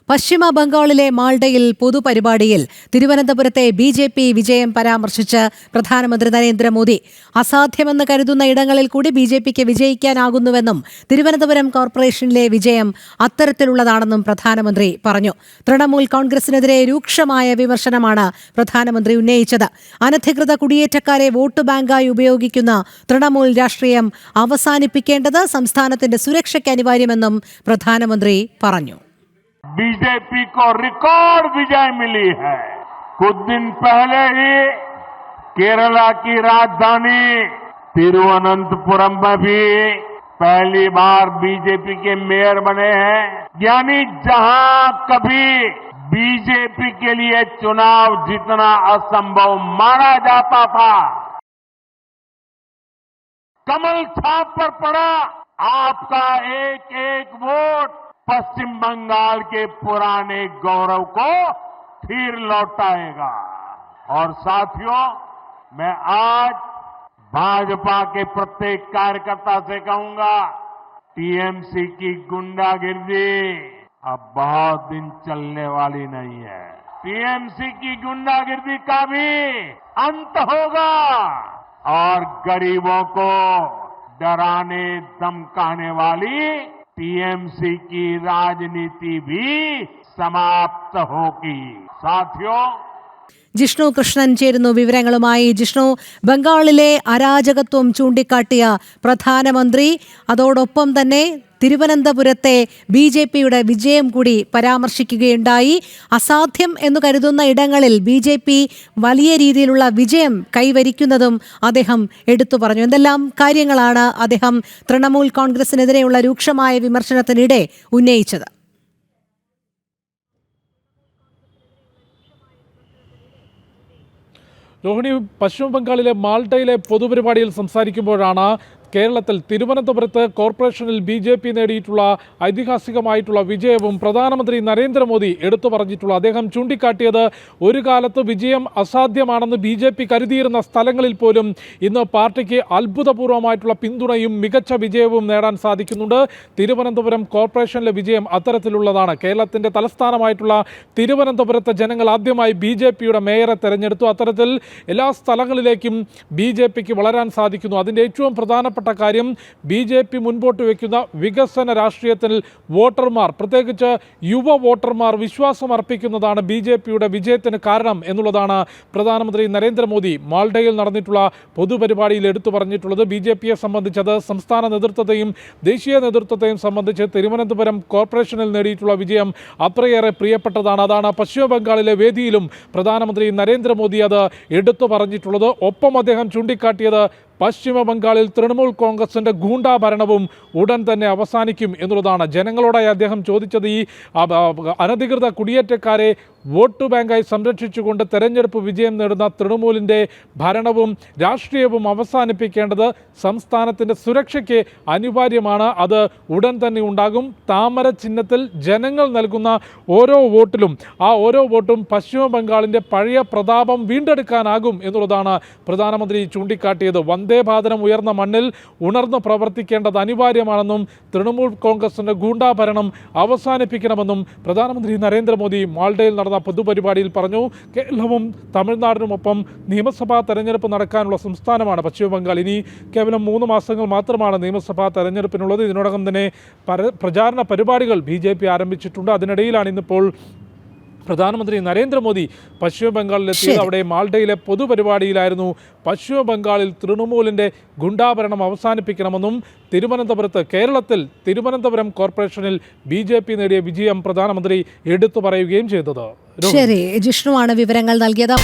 പശ്ചിമ ബംഗാളിലെ മാൾഡയിൽ പൊതുപരിപാടിയിൽ തിരുവനന്തപുരത്തെ BJP വിജയം പരാമർശിച്ച് പ്രധാനമന്ത്രി നരേന്ദ്രമോദി. അസാധ്യമെന്ന് കരുതുന്ന ഇടങ്ങളിൽ കൂടി BJPക്ക് വിജയിക്കാനാകുന്നുവെന്നും തിരുവനന്തപുരം കോർപ്പറേഷനിലെ വിജയം അത്തരത്തിലുള്ളതാണെന്നും പ്രധാനമന്ത്രി പറഞ്ഞു. തൃണമൂൽ കോൺഗ്രസിനെതിരെ രൂക്ഷമായ വിമർശനമാണ് പ്രധാനമന്ത്രി ഉന്നയിച്ചത്. അനധികൃത കുടിയേറ്റക്കാരെ വോട്ട് ബാങ്കായി ഉപയോഗിക്കുന്ന തൃണമൂൽ രാഷ്ട്രീയം അവസാനിപ്പിക്കേണ്ടത് സംസ്ഥാനത്തിന്റെ സുരക്ഷയ്ക്ക് അനിവാര്യമെന്നും പ്രധാനമന്ത്രി പറഞ്ഞു. बीजेपी को रिकॉर्ड विजय मिली है। कुछ दिन पहले ही केरला की राजधानी तिरुवनंतपुरम में भी पहली बार बीजेपी के मेयर बने हैं। यानी जहां कभी बीजेपी के लिए चुनाव जीतना असंभव माना जाता था, कमल छाप पर पड़ा आपका एक एक वोट पश्चिम बंगाल के पुराने गौरव को फिर लौटाएगा। और साथियों, मैं आज भाजपा के प्रत्येक कार्यकर्ता से कहूंगा, टीएमसी की गुंडागिर्दी अब बहुत दिन चलने वाली नहीं है। टीएमसी की गुंडागिर्दी का भी अंत होगा और गरीबों को डराने धमकाने वाली टीएमसी की राजनीति भी समाप्त होगी। साथियों, ജിഷ്ണു കൃഷ്ണൻ ചേരുന്നു വിവരങ്ങളുമായി. ജിഷ്ണു, ബംഗാളിലെ അരാജകത്വം ചൂണ്ടിക്കാട്ടിയ പ്രധാനമന്ത്രി അതോടൊപ്പം തന്നെ തിരുവനന്തപുരത്തെ BJPയുടെ വിജയം കൂടി പരാമർശിക്കുകയുണ്ടായി. അസാധ്യം എന്നു കരുതുന്ന ഇടങ്ങളിൽ BJP വലിയ രീതിയിലുള്ള വിജയം കൈവരിക്കുന്നതും അദ്ദേഹം എടുത്തു പറഞ്ഞു. എന്തെല്ലാം കാര്യങ്ങളാണ് അദ്ദേഹം തൃണമൂൽ കോൺഗ്രസിനെതിരെയുള്ള രൂക്ഷമായ വിമർശനത്തിനിടെ ഉന്നയിച്ചത്? രോഹിണി, പശ്ചിമ ബംഗാളിലെ മാൾഡയിലെ പൊതുപരിപാടിയിൽ സംസാരിക്കുമ്പോഴാണ് കേരളത്തിൽ തിരുവനന്തപുരത്ത് കോർപ്പറേഷനിൽ BJP നേടിയിട്ടുള്ള ഐതിഹാസികമായിട്ടുള്ള വിജയവും പ്രധാനമന്ത്രി നരേന്ദ്രമോദി എടുത്തു പറഞ്ഞിട്ടുള്ള അദ്ദേഹം ചൂണ്ടിക്കാട്ടിയത് ഒരു കാലത്ത് വിജയം അസാധ്യമാണെന്ന് BJP കരുതിയിരുന്ന സ്ഥലങ്ങളിൽ പോലും ഇന്ന് പാർട്ടിക്ക് അത്ഭുതപൂർവ്വമായിട്ടുള്ള പിന്തുണയും മികച്ച വിജയവും നേടാൻ സാധിക്കുന്നുണ്ട്. തിരുവനന്തപുരം കോർപ്പറേഷനിലെ വിജയം അത്തരത്തിലുള്ളതാണ്. കേരളത്തിൻ്റെ തലസ്ഥാനമായിട്ടുള്ള തിരുവനന്തപുരത്തെ ജനങ്ങൾ ആദ്യമായി BJPയുടെ മേയറെ തെരഞ്ഞെടുത്തു. അത്തരത്തിൽ എല്ലാ സ്ഥലങ്ങളിലേക്കും BJPക്ക് വളരാൻ സാധിക്കുന്നു. അതിൻ്റെ ഏറ്റവും പ്രധാനപ്പെട്ട കാര്യം BJP മുൻപോട്ട് വയ്ക്കുന്ന വികസന രാഷ്ട്രീയത്തിൽ വോട്ടർമാർ, പ്രത്യേകിച്ച് യുവ വോട്ടർമാർ വിശ്വാസം അർപ്പിക്കുന്നതാണ് BJPയുടെ വിജയത്തിന് കാരണം എന്നുള്ളതാണ് പ്രധാനമന്ത്രി നരേന്ദ്രമോദി മാൾഡയിൽ നടന്നിട്ടുള്ള പൊതുപരിപാടിയിൽ എടുത്തു പറഞ്ഞിട്ടുള്ളത്. BJPയെ സംബന്ധിച്ചത് സംസ്ഥാന നേതൃത്വത്തെയും ദേശീയ നേതൃത്വത്തെയും സംബന്ധിച്ച് തിരുവനന്തപുരം കോർപ്പറേഷനിൽ നേടിയിട്ടുള്ള വിജയം അത്രയേറെ പ്രിയപ്പെട്ടതാണ്. അതാണ് പശ്ചിമ ബംഗാളിലെ വേദിയിലും പ്രധാനമന്ത്രി നരേന്ദ്രമോദി അത് എടുത്തു പറഞ്ഞിട്ടുള്ളത്. ഒപ്പം അദ്ദേഹം ചൂണ്ടിക്കാട്ടിയത് പശ്ചിമ ബംഗാളിൽ തൃണമൂൽ കോൺഗ്രസിൻ്റെ ഗൂണ്ടാ ഭരണവും ഉടൻ തന്നെ അവസാനിക്കും എന്നുള്ളതാണ്. ജനങ്ങളോടായി അദ്ദേഹം ചോദിച്ചത് ഈ അനധികൃത കുടിയേറ്റക്കാരെ വോട്ട് ബാങ്കായി സംരക്ഷിച്ചുകൊണ്ട് തെരഞ്ഞെടുപ്പ് വിജയം നേടുന്ന തൃണമൂലിൻ്റെ ഭരണവും രാഷ്ട്രീയവും അവസാനിപ്പിക്കേണ്ടത് സംസ്ഥാനത്തിൻ്റെ സുരക്ഷയ്ക്ക് അനിവാര്യമാണ്. അത് ഉടൻ തന്നെ ഉണ്ടാകും. താമര ചിഹ്നത്തിൽ ജനങ്ങൾ നൽകുന്ന ഓരോ വോട്ടിലും ആ ഓരോ വോട്ടും പശ്ചിമ ബംഗാളിൻ്റെ പഴയ പ്രതാപം വീണ്ടെടുക്കാനാകും എന്നുള്ളതാണ് പ്രധാനമന്ത്രി ചൂണ്ടിക്കാട്ടിയത്. വന്ദേഭാരതം ഉയർന്ന മണ്ണിൽ ഉണർന്ന് പ്രവർത്തിക്കേണ്ടത് അനിവാര്യമാണെന്നും തൃണമൂൽ കോൺഗ്രസിൻ്റെ ഗൂണ്ടാ ഭരണം അവസാനിപ്പിക്കണമെന്നും പ്രധാനമന്ത്രി നരേന്ദ്രമോദി മാൾഡയിൽ നടന്ന പൊതുപരിപാടിയിൽ പറഞ്ഞു. കേരളവും തമിഴ്നാടിനുമൊപ്പം നിയമസഭാ തെരഞ്ഞെടുപ്പ് നടക്കാനുള്ള സംസ്ഥാനമാണ് പശ്ചിമ ബംഗാൾ. ഇനി കേവലം 3 മാസങ്ങൾ മാത്രമാണ് നിയമസഭാ തെരഞ്ഞെടുപ്പിനുള്ളത്. ഇതിനോടകം തന്നെ പ്രചാരണ പരിപാടികൾ BJP ആരംഭിച്ചിട്ടുണ്ട്. അതിനിടയിലാണ് ഇന്നിപ്പോൾ പ്രധാനമന്ത്രി നരേന്ദ്രമോദി പശ്ചിമ ബംഗാളിലെത്തിയത്. അവിടെ മാൾഡയിലെ പൊതുപരിപാടിയിലായിരുന്നു പശ്ചിമ ബംഗാളിൽ തൃണമൂലിൻ്റെ ഗുണ്ടാഭരണം അവസാനിപ്പിക്കണമെന്നും കേരളത്തിൽ തിരുവനന്തപുരം കോർപ്പറേഷനിൽ BJP നേടിയ വിജയം പ്രധാനമന്ത്രി എടുത്തു പറയുകയും ചെയ്തത്. ശരി, ജിഷ്ണുവാണ് വിവരങ്ങൾ നൽകിയത്.